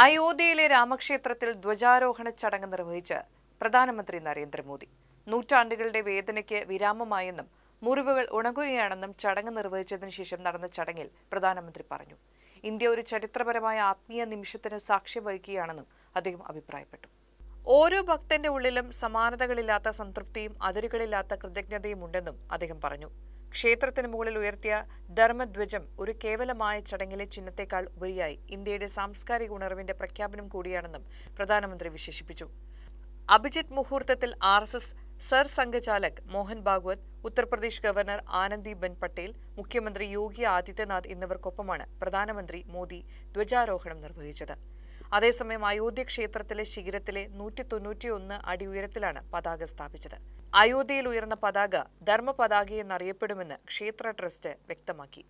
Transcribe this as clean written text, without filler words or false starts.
അയോധ്യയിലെ രാമക്ഷേത്രത്തിൽ ധ്വജാരോഹണ ചടങ്ങ് നിർവഹിച്ച് പ്രധാനമന്ത്രി നരേന്ദ്രമോദി. നൂറ്റാണ്ടുകളുടെ വേദനയ്ക്ക് വിരാമമായെന്നും മുറിവുകൾ ഉണങ്ങുകയാണെന്നും ചടങ്ങ് നിർവഹിച്ചതിനു ശേഷം നടന്ന ചടങ്ങിൽ പ്രധാനമന്ത്രി പറഞ്ഞു. ഇന്ത്യ ഒരു ചരിത്രപരമായ ആത്മീയ നിമിഷത്തിന് സാക്ഷ്യം വഹിക്കുകയാണെന്നും അദ്ദേഹം അഭിപ്രായപ്പെട്ടു. ഓരോ ഭക്തന്റെ ഉള്ളിലും സമാനതകളില്ലാത്ത സംതൃപ്തിയും അതിരുകളില്ലാത്ത കൃതജ്ഞതയും ഉണ്ടെന്നും അദ്ദേഹം പറഞ്ഞു. ക്ഷേത്രത്തിന് മുകളിൽ ഉയർത്തിയ ധർമ്മധ്വജം ഒരു കേവലമായ ചടങ്ങിലെ ചിഹ്നത്തെക്കാൾ ഉപരിയായി ഇന്ത്യയുടെ സാംസ്കാരിക ഉണർവിന്റെ പ്രഖ്യാപനം കൂടിയാണെന്നും പ്രധാനമന്ത്രി വിശേഷിപ്പിച്ചു. അഭിജിത്ത് മുഹൂർത്തത്തിൽ RSS സർസംഘചാലക് മോഹൻ ഭാഗവത്, ഉത്തർപ്രദേശ് ഗവർണർ ആനന്ദിബെൻ പട്ടേൽ, മുഖ്യമന്ത്രി യോഗി ആദിത്യനാഥ് എന്നിവർക്കൊപ്പമാണ് പ്രധാനമന്ത്രി മോദി ധ്വജാരോഹണം നിർവഹിച്ചത്. അതേസമയം അയോധ്യ ക്ഷേത്രത്തിലെ ശിഖരത്തിലെ 191 അടി ഉയരത്തിലാണ് പതാക സ്ഥാപിച്ചത്. അയോധ്യയിൽ ഉയർന്ന പതാക ധർമ്മ പതാക എന്നറിയപ്പെടുമെന്ന് ക്ഷേത്ര ട്രസ്റ്റ് വ്യക്തമാക്കി.